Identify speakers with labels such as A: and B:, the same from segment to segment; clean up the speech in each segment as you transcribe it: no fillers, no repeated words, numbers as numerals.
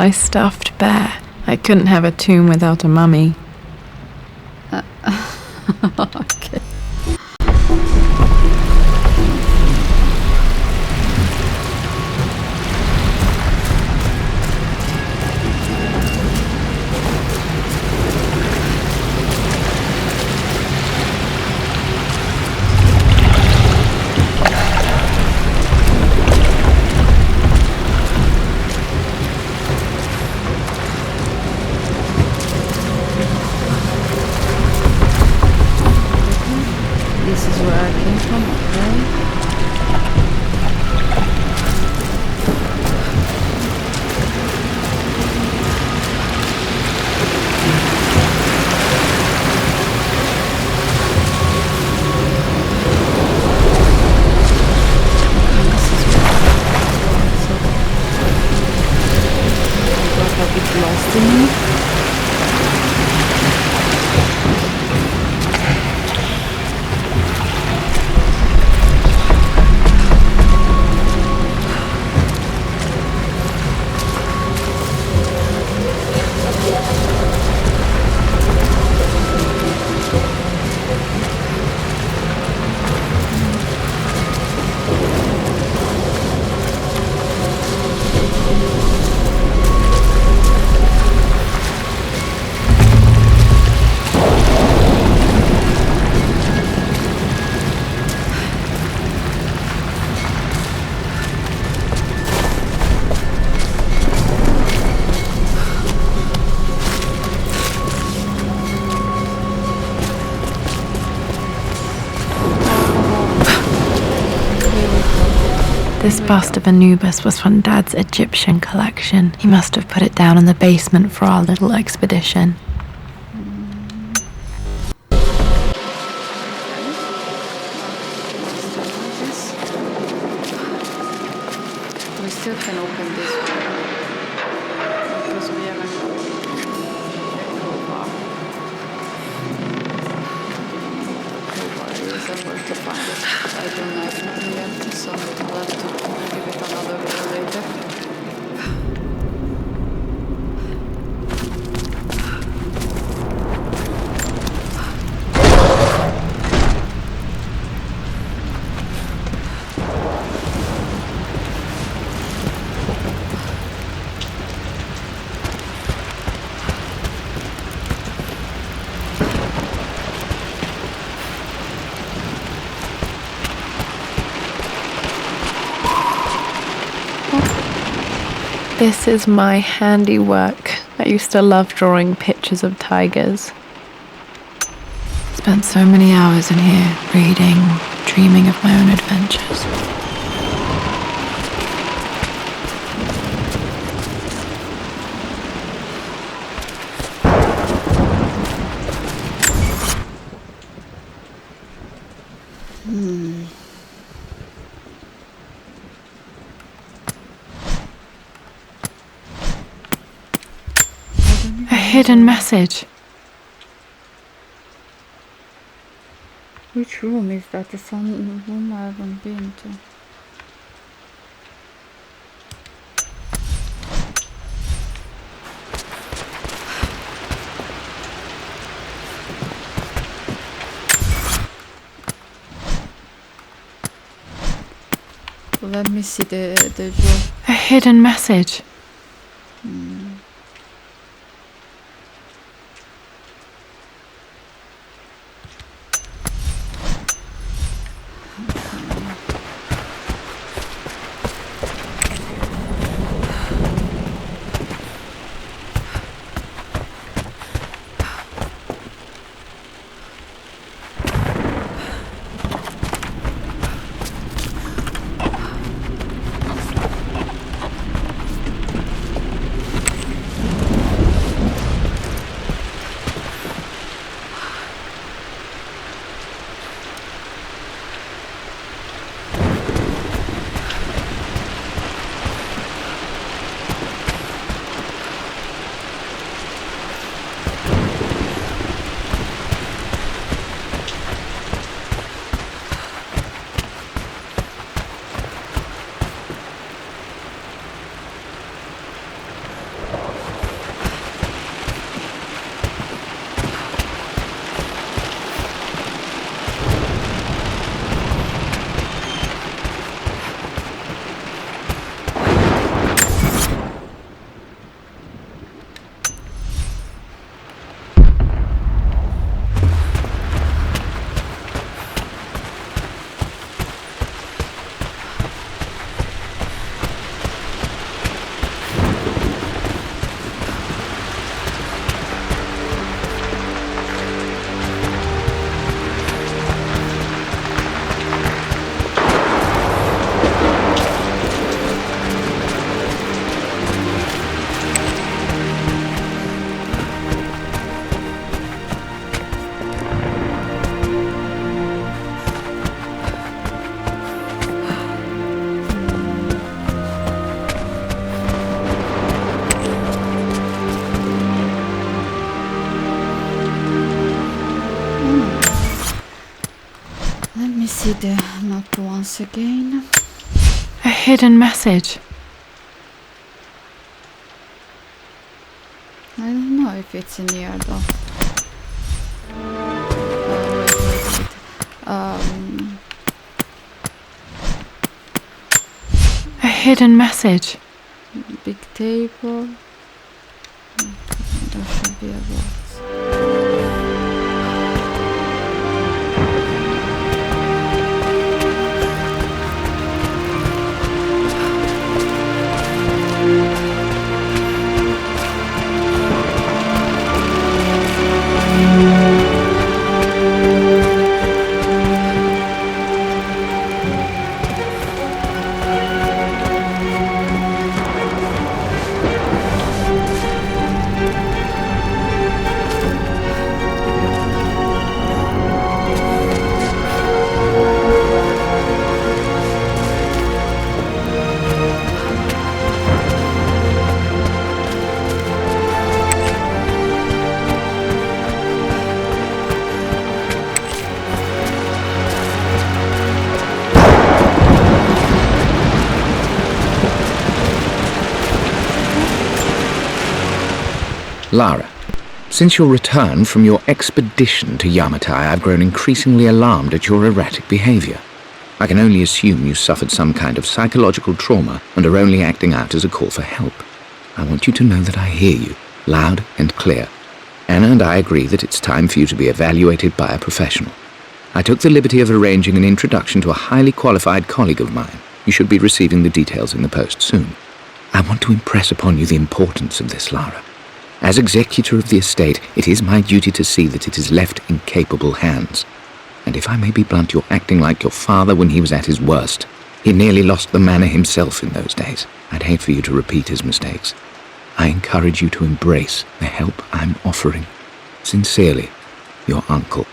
A: my stuffed bear. I couldn't have a tomb without a mummy.
B: Okay. This is where I came from, okay? A bit lost in me.
A: This bust of Anubis was from Dad's Egyptian collection. He must have put it down in the basement for our little expedition.
B: We still can open this one because we haven't go far. Nobody's able to find it. I don't have money yet, so I'll have to give it another go later.
A: This is my handiwork. I used to love drawing pictures of tigers. Spent so many hours in here, reading, dreaming of my own adventures. A hidden message.
B: Which room is that? It's some room I haven't been to. Let me see the door.
A: A hidden message.
B: Not once again.
A: A hidden message.
B: I don't know if it's in here though.
A: A hidden message.
B: Big table. There should be a box.
C: Lara, since your return from your expedition to Yamatai, I've grown increasingly alarmed at your erratic behavior. I can only assume you suffered some kind of psychological trauma and are only acting out as a call for help. I want you to know that I hear you, loud and clear. Anna and I agree that it's time for you to be evaluated by a professional. I took the liberty of arranging an introduction to a highly qualified colleague of mine. You should be receiving the details in the post soon. I want to impress upon you the importance of this, Lara. As executor of the estate, it is my duty to see that it is left in capable hands. And if I may be blunt, you're acting like your father when he was at his worst. He nearly lost the manor himself in those days. I'd hate for you to repeat his mistakes. I encourage you to embrace the help I'm offering. Sincerely, your uncle.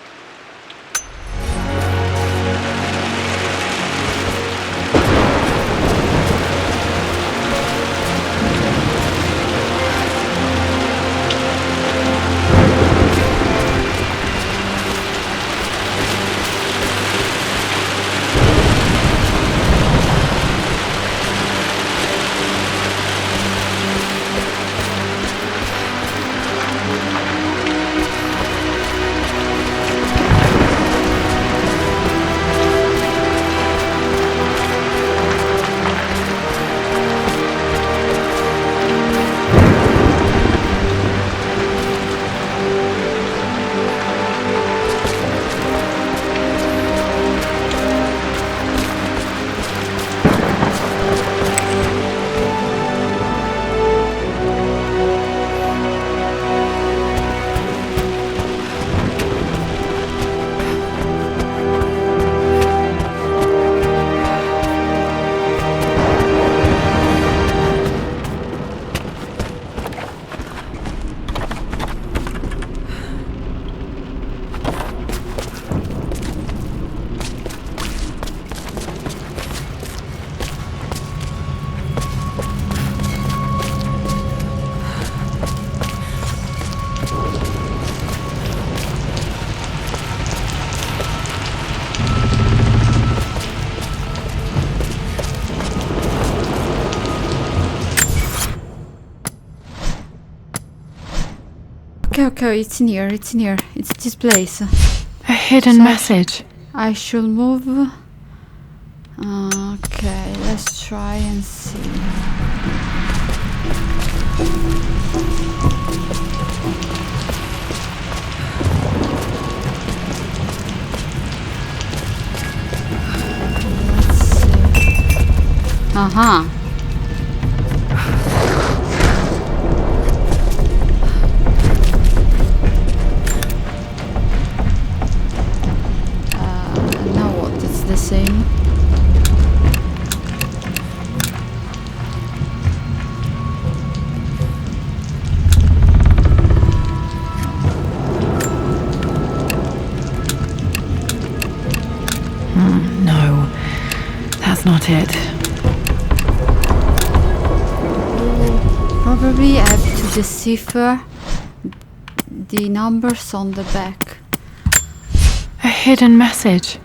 B: Okay, it's in here, it's this place.
A: A hidden message.
B: I should move. Okay, let's try and see. Let's see. Now what? It's the same.
A: No, that's not it.
B: Probably I have to decipher the numbers on the back.
A: A hidden message.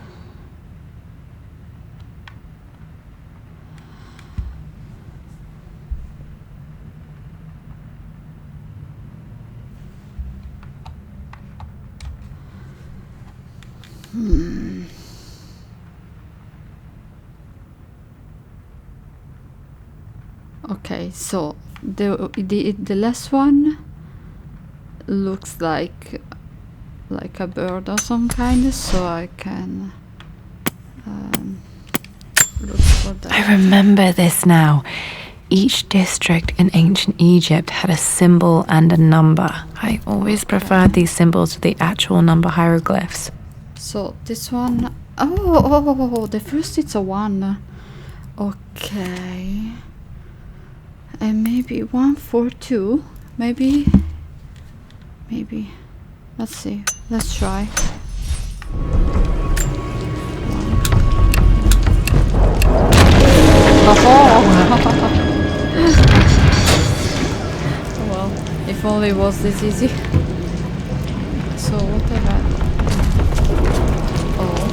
B: Okay, so the last one looks like a bird or some kind, so I can look for that.
A: I remember this now. Each district in ancient Egypt had a symbol and a number. I always preferred these symbols to the actual number hieroglyphs.
B: So this one, oh, the first it's a 1. Okay. And maybe 1, 4, 2. Maybe. Let's see. Let's try. Well, if only it was this easy. So what have I? Oh.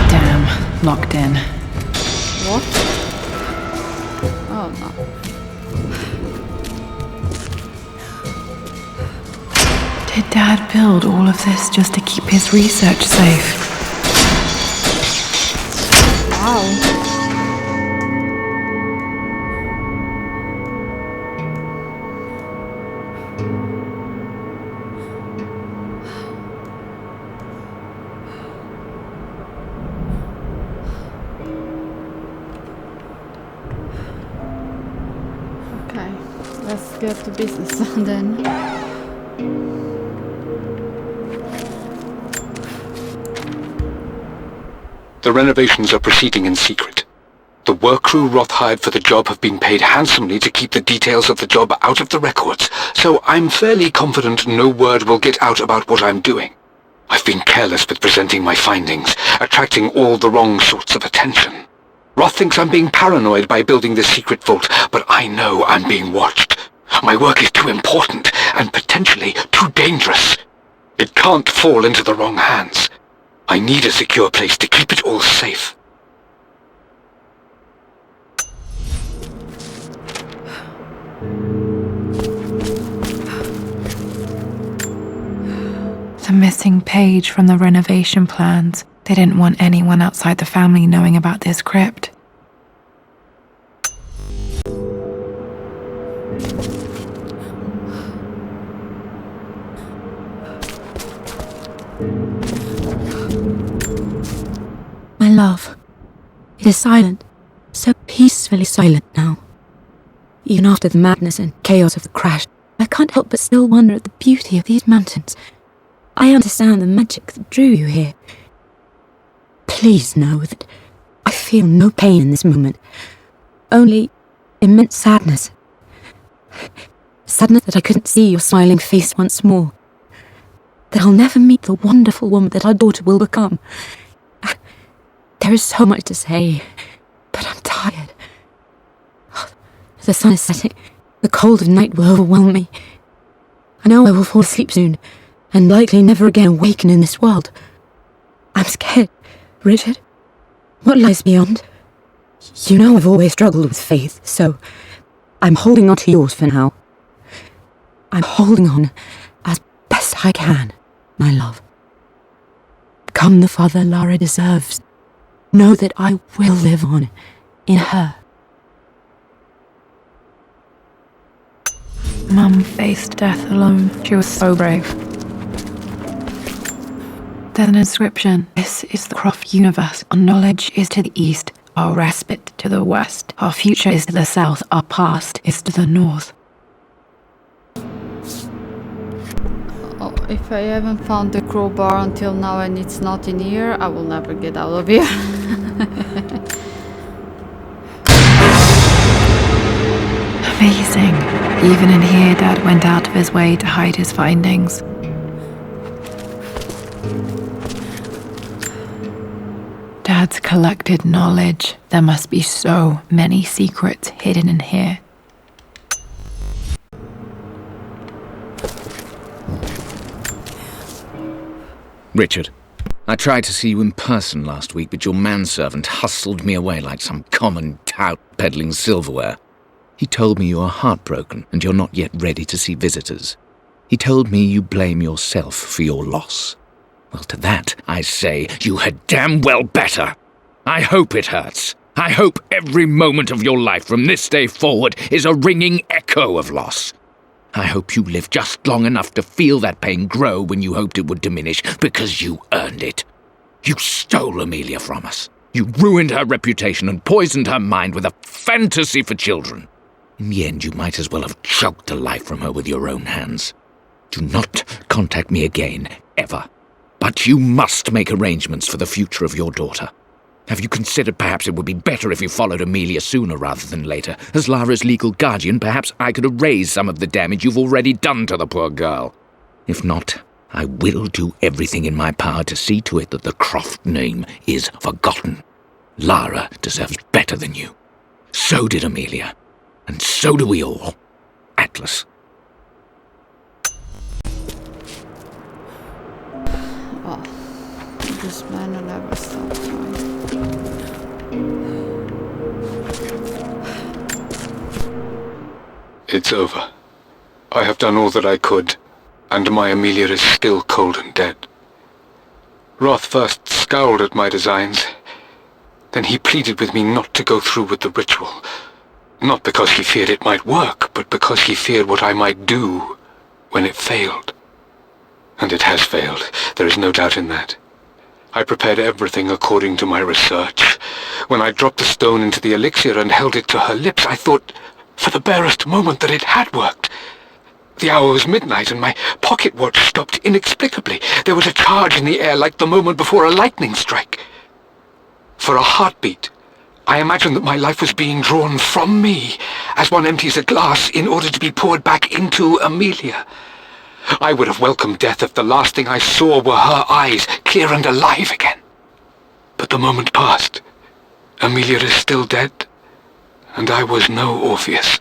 A: Damn, locked in.
B: What? Oh no.
A: Did Dad build all of this just to keep his research safe?
B: Wow. Okay, let's get to business then.
C: The renovations are proceeding in secret. The work crew Roth hired for the job have been paid handsomely to keep the details of the job out of the records, so I'm fairly confident no word will get out about what I'm doing. I've been careless with presenting my findings, attracting all the wrong sorts of attention. Roth thinks I'm being paranoid by building this secret vault, but I know I'm being watched. My work is too important and potentially too dangerous. It can't fall into the wrong hands. I need a secure place to keep it all safe.
A: The missing page from the renovation plans. They didn't want anyone outside the family knowing about this crypt.
D: My love, it is silent, so peacefully silent now. Even after the madness and chaos of the crash, I can't help but still wonder at the beauty of these mountains. I understand the magic that drew you here. Please know that I feel no pain in this moment, only immense sadness. Sadness that I couldn't see your smiling face once more. That I'll never meet the wonderful woman that our daughter will become. There is so much to say, but I'm tired. The sun is setting. The cold of night will overwhelm me. I know I will fall asleep soon, and likely never again awaken in this world. I'm scared, Richard. What lies beyond? You know I've always struggled with faith, so I'm holding on to yours for now. I'm holding on as best I can, my love. Become the father Lara deserves. Know that I will live on in her.
A: Mum faced death alone. She was so brave. There's an inscription. This is the Croft universe. Our knowledge is to the east, our respite to the west. Our future is to the south, our past is to the north.
B: Oh, if I haven't found the crowbar until now and it's not in here, I will never get out of here.
A: Amazing. Even in here, Dad went out of his way to hide his findings. Dad's collected knowledge. There must be so many secrets hidden in here.
C: Richard, I tried to see you in person last week, but your manservant hustled me away like some common tout peddling silverware. He told me you are heartbroken and you're not yet ready to see visitors. He told me you blame yourself for your loss. Well, to that, I say you had damn well better. I hope it hurts. I hope every moment of your life from this day forward is a ringing echo of loss. I hope you live just long enough to feel that pain grow when you hoped it would diminish, because you earned it. You stole Amelia from us. You ruined her reputation and poisoned her mind with a fantasy for children. In the end, you might as well have choked the life from her with your own hands. Do not contact me again, ever. But you must make arrangements for the future of your daughter. Have you considered perhaps it would be better if you followed Amelia sooner rather than later? As Lara's legal guardian, perhaps I could erase some of the damage you've already done to the poor girl. If not, I will do everything in my power to see to it that the Croft name is forgotten. Lara deserves better than you. So did Amelia. And so do we all. Atlas.
B: Oh, this man will never stop trying.
E: It's over. I have done all that I could, and my Amelia is still cold and dead. Roth first scowled at my designs. Then he pleaded with me not to go through with the ritual. Not because he feared it might work, but because he feared what I might do when it failed. And it has failed, there is no doubt in that. I prepared everything according to my research. When I dropped the stone into the elixir and held it to her lips, I thought for the barest moment that it had worked. The hour was midnight and my pocket watch stopped inexplicably. There was a charge in the air like the moment before a lightning strike. For a heartbeat, I imagined that my life was being drawn from me as one empties a glass in order to be poured back into Amelia. I would have welcomed death if the last thing I saw were her eyes, clear and alive again. But the moment passed. Amelia is still dead, and I was no Orpheus.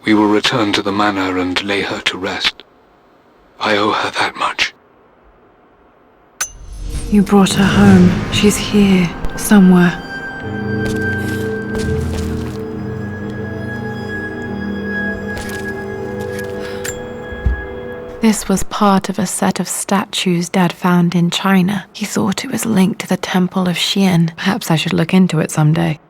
E: We will return to the manor and lay her to rest. I owe her that much.
A: You brought her home. She's here, somewhere. This was part of a set of statues Dad found in China. He thought it was linked to the Temple of Xian. Perhaps I should look into it someday.